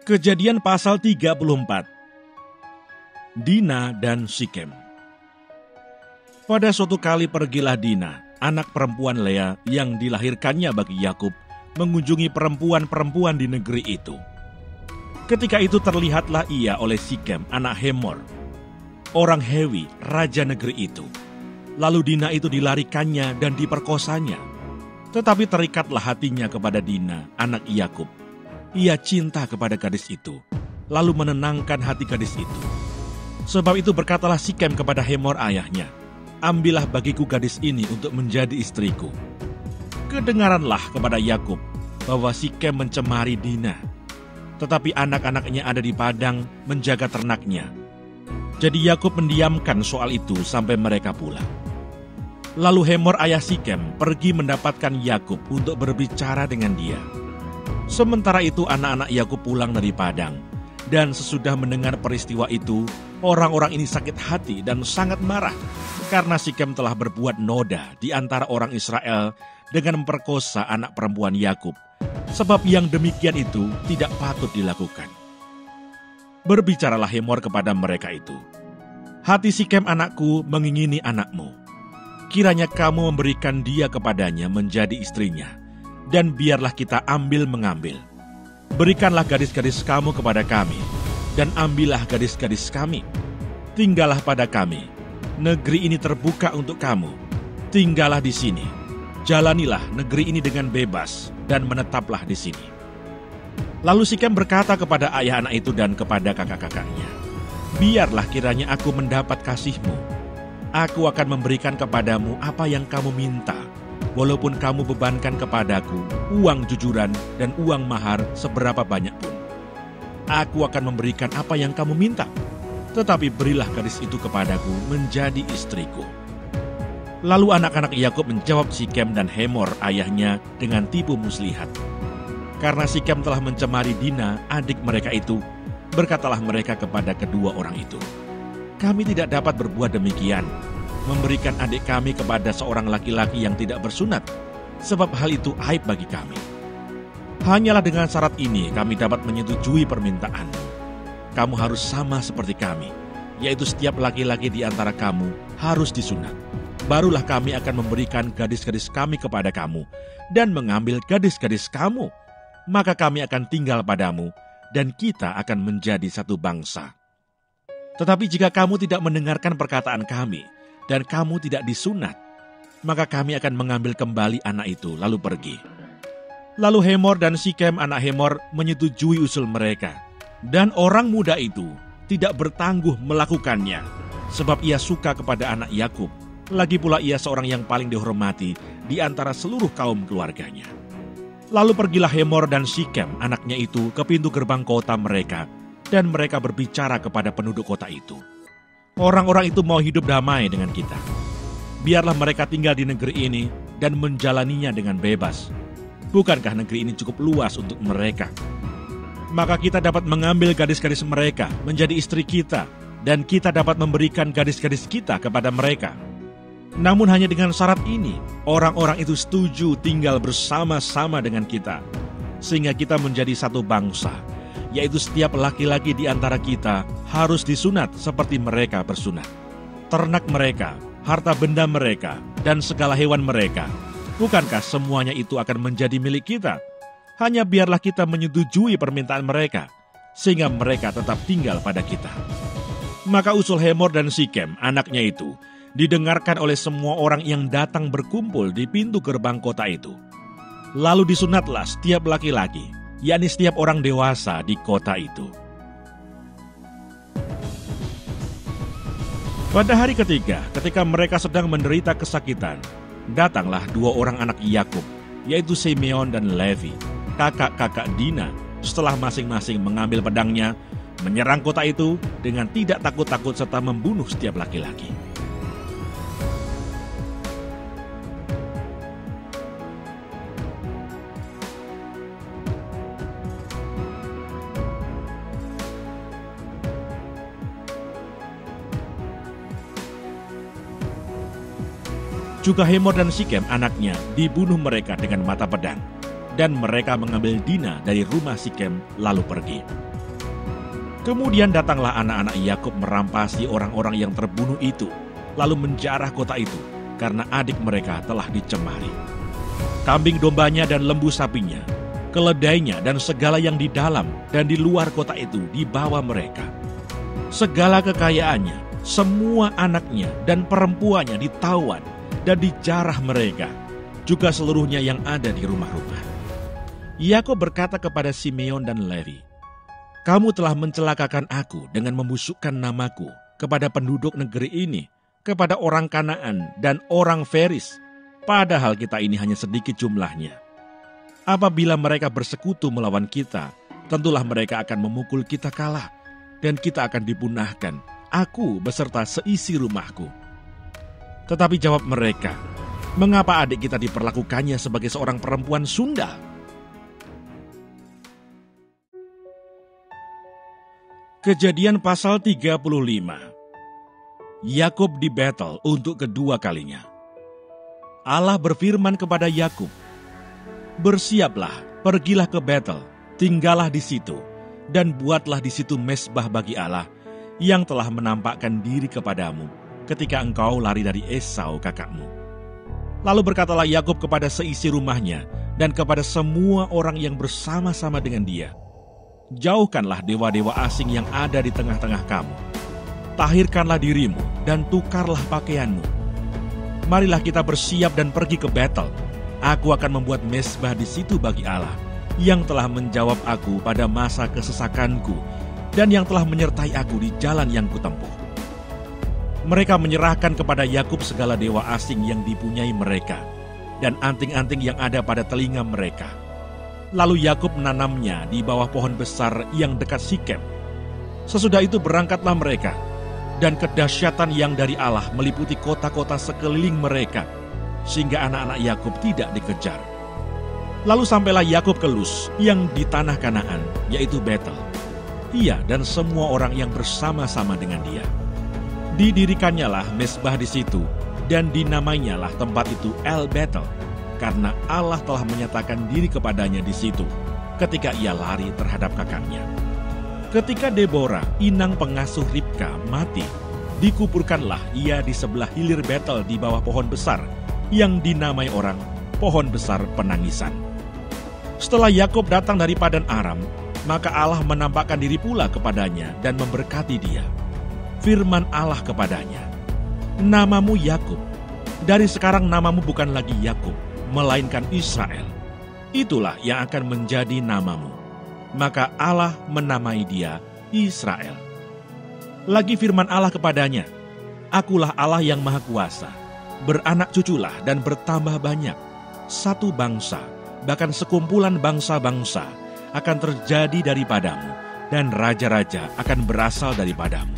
Kejadian pasal 34. Dina dan Sikem. Pada suatu kali pergilah Dina, anak perempuan Lea yang dilahirkannya bagi Yakub, mengunjungi perempuan-perempuan di negeri itu. Ketika itu terlihatlah ia oleh Sikem, anak Hemor, orang Hewi, raja negeri itu. Lalu Dina itu dilarikannya dan diperkosanya. Tetapi terikatlah hatinya kepada Dina, anak Yakub. Ia cinta kepada gadis itu, lalu menenangkan hati gadis itu. Sebab itu berkatalah Sikem kepada Hemor ayahnya, "Ambillah bagiku gadis ini untuk menjadi istriku." Kedengaranlah kepada Yakub bahwa Sikem mencemari Dina, tetapi anak-anaknya ada di padang menjaga ternaknya. Jadi Yakub mendiamkan soal itu sampai mereka pulang. Lalu Hemor ayah Sikem pergi mendapatkan Yakub untuk berbicara dengan dia. Sementara itu anak-anak Yakub pulang dari padang, dan sesudah mendengar peristiwa itu, orang-orang ini sakit hati dan sangat marah karena Sikem telah berbuat noda di antara orang Israel dengan memperkosa anak perempuan Yakub, sebab yang demikian itu tidak patut dilakukan. Berbicaralah Hemor kepada mereka itu, "Hati Sikem anakku mengingini anakmu. Kiranya kamu memberikan dia kepadanya menjadi istrinya, dan biarlah kita ambil-mengambil. Berikanlah gadis-gadis kamu kepada kami, dan ambillah gadis-gadis kami. Tinggallah pada kami. Negeri ini terbuka untuk kamu. Tinggallah di sini. Jalanilah negeri ini dengan bebas, dan menetaplah di sini." Lalu Sikem berkata kepada ayah anak itu dan kepada kakak-kakaknya, "Biarlah kiranya aku mendapat kasihmu. Aku akan memberikan kepadamu apa yang kamu minta, walaupun kamu bebankan kepadaku uang jujuran dan uang mahar seberapa banyak pun. Aku akan memberikan apa yang kamu minta, tetapi berilah gadis itu kepadaku menjadi istriku." Lalu anak-anak Yakub menjawab Sikem dan Hemor ayahnya dengan tipu muslihat. Karena Sikem telah mencemari Dina, adik mereka itu, berkatalah mereka kepada kedua orang itu, "Kami tidak dapat berbuat demikian, memberikan adik kami kepada seorang laki-laki yang tidak bersunat, sebab hal itu aib bagi kami. Hanyalah dengan syarat ini kami dapat menyetujui permintaan. Kamu harus sama seperti kami, yaitu setiap laki-laki di antara kamu harus disunat. Barulah kami akan memberikan gadis-gadis kami kepada kamu dan mengambil gadis-gadis kamu. Maka kami akan tinggal padamu dan kita akan menjadi satu bangsa. Tetapi jika kamu tidak mendengarkan perkataan kami, dan kamu tidak disunat, maka kami akan mengambil kembali anak itu lalu pergi." Lalu Hemor dan Sikem anak Hemor menyetujui usul mereka, dan orang muda itu tidak bertangguh melakukannya, sebab ia suka kepada anak Yakub, lagi pula ia seorang yang paling dihormati di antara seluruh kaum keluarganya. Lalu pergilah Hemor dan Sikem anaknya itu ke pintu gerbang kota mereka, dan mereka berbicara kepada penduduk kota itu, "Orang-orang itu mau hidup damai dengan kita. Biarlah mereka tinggal di negeri ini dan menjalaninya dengan bebas. Bukankah negeri ini cukup luas untuk mereka? Maka kita dapat mengambil gadis-gadis mereka menjadi istri kita, dan kita dapat memberikan gadis-gadis kita kepada mereka. Namun hanya dengan syarat ini, orang-orang itu setuju tinggal bersama-sama dengan kita, sehingga kita menjadi satu bangsa, yaitu setiap laki-laki di antara kita harus disunat seperti mereka bersunat. Ternak mereka, harta benda mereka, dan segala hewan mereka, bukankah semuanya itu akan menjadi milik kita? Hanya biarlah kita menyetujui permintaan mereka, sehingga mereka tetap tinggal pada kita." Maka usul Hemor dan Sikem, anaknya itu, didengarkan oleh semua orang yang datang berkumpul di pintu gerbang kota itu. Lalu disunatlah setiap laki-laki, yakni setiap orang dewasa di kota itu. Pada hari ketiga, ketika mereka sedang menderita kesakitan, datanglah dua orang anak Yakub, yaitu Simeon dan Levi, kakak-kakak Dina, setelah masing-masing mengambil pedangnya, menyerang kota itu dengan tidak takut-takut serta membunuh setiap laki-laki. Juga Hemor dan Sikem anaknya dibunuh mereka dengan mata pedang. dan mereka mengambil Dina dari rumah Sikem lalu pergi. Kemudian datanglah anak-anak Yakub merampasi orang-orang yang terbunuh itu, lalu menjarah kota itu karena adik mereka telah dicemari. Kambing dombanya dan lembu sapinya, keledainya dan segala yang di dalam dan di luar kota itu dibawa mereka. Segala kekayaannya, semua anaknya dan perempuannya ditawan dan dijarah mereka, juga seluruhnya yang ada di rumah-rumah. Yakub berkata kepada Simeon dan Lewi, "Kamu telah mencelakakan aku dengan membusukkan namaku kepada penduduk negeri ini, kepada orang Kanaan dan orang Feris, padahal kita ini hanya sedikit jumlahnya. Apabila mereka bersekutu melawan kita, tentulah mereka akan memukul kita kalah, dan kita akan dipunahkan, aku beserta seisi rumahku." Tetapi jawab mereka, "Mengapa adik kita diperlakukannya sebagai seorang perempuan sundal?" Kejadian pasal 35. Yakub di Betel untuk kedua kalinya. Allah berfirman kepada Yakub, "Bersiaplah, pergilah ke Betel, tinggallah di situ, dan buatlah di situ mezbah bagi Allah yang telah menampakkan diri kepadamu ketika engkau lari dari Esau kakakmu." Lalu berkatalah Yakub kepada seisi rumahnya dan kepada semua orang yang bersama-sama dengan dia, "Jauhkanlah dewa-dewa asing yang ada di tengah-tengah kamu. Tahirkanlah dirimu dan tukarlah pakaianmu. Marilah kita bersiap dan pergi ke Betel. Aku akan membuat mezbah di situ bagi Allah, yang telah menjawab aku pada masa kesesakanku dan yang telah menyertai aku di jalan yang kutempuh." Mereka menyerahkan kepada Yakub segala dewa asing yang dipunyai mereka dan anting-anting yang ada pada telinga mereka. Lalu Yakub menanamnya di bawah pohon besar yang dekat Sikem. Sesudah itu berangkatlah mereka, dan kedahsyatan yang dari Allah meliputi kota-kota sekeliling mereka, sehingga anak-anak Yakub tidak dikejar. Lalu sampailah Yakub ke Luz yang di tanah Kanaan, yaitu Betel. Ia dan semua orang yang bersama-sama dengan dia. Didirikannya mezbah di situ, dan dinamainyalah tempat itu El Betel, karena Allah telah menyatakan diri kepadanya di situ ketika ia lari terhadap kakaknya. Ketika Deborah, inang pengasuh Ribka, mati, dikuburkanlah ia di sebelah hilir Betel di bawah pohon besar yang dinamai orang pohon besar penangisan. Setelah Yakub datang dari Padan Aram, maka Allah menampakkan diri pula kepadanya dan memberkati dia. Firman Allah kepadanya, "Namamu Yakub, dari sekarang namamu bukan lagi Yakub, melainkan Israel. Itulah yang akan menjadi namamu." Maka Allah menamai dia Israel. Lagi firman Allah kepadanya, "Akulah Allah yang Maha Kuasa. Beranak cuculah dan bertambah banyak. Satu bangsa, bahkan sekumpulan bangsa-bangsa akan terjadi daripadamu, dan raja-raja akan berasal daripadamu.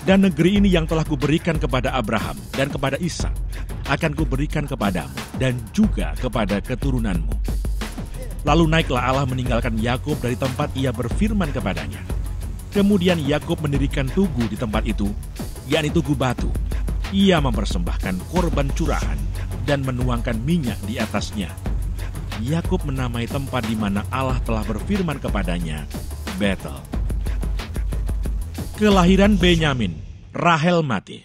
Dan negeri ini yang telah kuberikan kepada Abraham dan kepada Ishak akan kuberikan kepadamu dan juga kepada keturunanmu." Lalu naiklah Allah meninggalkan Yakub dari tempat ia berfirman kepadanya. Kemudian Yakub mendirikan tugu di tempat itu, yakni tugu batu. Ia mempersembahkan korban curahan dan menuangkan minyak di atasnya. Yakub menamai tempat di mana Allah telah berfirman kepadanya, Betel. Kelahiran Benyamin, Rahel mati.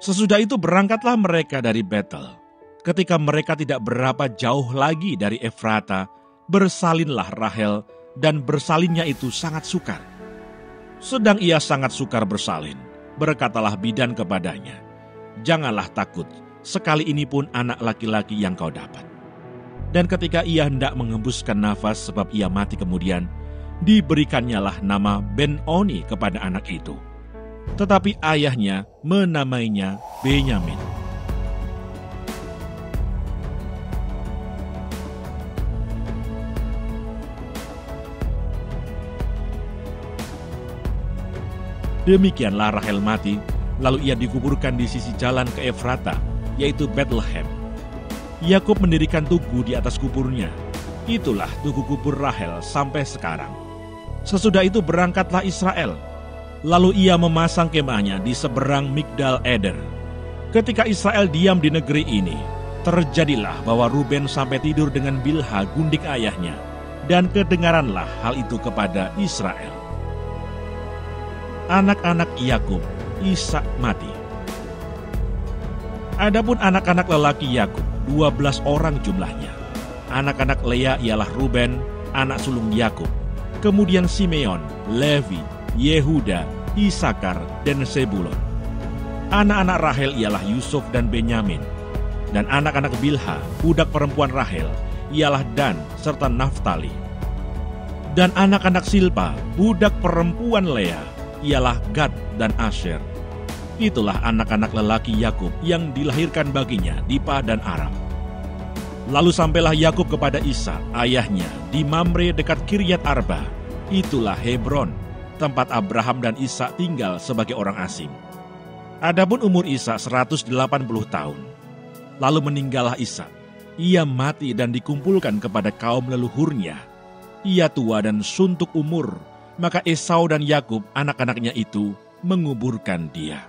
Sesudah itu berangkatlah mereka dari Betel. Ketika mereka tidak berapa jauh lagi dari Efrata, bersalinlah Rahel, dan bersalinnya itu sangat sukar. Sedang ia sangat sukar bersalin, berkatalah bidan kepadanya, "Janganlah takut, sekali ini pun anak laki-laki yang kau dapat." Dan ketika ia hendak mengembuskan nafas sebab ia mati kemudian, diberikannya nama Ben-Oni kepada anak itu. Tetapi ayahnya menamainya Benyamin. Demikianlah Rahel mati, lalu ia dikuburkan di sisi jalan ke Efrata, yaitu Bethlehem. Yakub mendirikan tugu di atas kuburnya. Itulah tugu kubur Rahel sampai sekarang. Sesudah itu berangkatlah Israel. Lalu ia memasang kemahnya di seberang Migdal Eder. Ketika Israel diam di negeri ini, Terjadilah bahwa Ruben sampai tidur dengan Bilha gundik ayahnya, dan kedengaranlah hal itu kepada Israel. Anak-anak Yakub, Ishak mati. Adapun anak-anak lelaki Yakub, 12 orang jumlahnya. Anak-anak Lea ialah Ruben, anak sulung Yakub, kemudian Simeon, Levi, Yehuda, Isakar, dan Sebulon. Anak-anak Rahel ialah Yusuf dan Benyamin. Dan anak-anak Bilha, budak perempuan Rahel, ialah Dan serta Naftali. Dan anak-anak Silpa, budak perempuan Lea, ialah Gad dan Asher. Itulah anak-anak lelaki Yakub yang dilahirkan baginya di Padan Aram. Lalu sampailah Yakub kepada Ishak, ayahnya, di Mamre dekat Kiryat Arba. Itulah Hebron, tempat Abraham dan Ishak tinggal sebagai orang asing. Adapun umur Ishak 180 tahun. Lalu meninggallah Ishak. Ia mati dan dikumpulkan kepada kaum leluhurnya. Ia tua dan suntuk umur, maka Esau dan Yakub anak-anaknya itu menguburkan dia.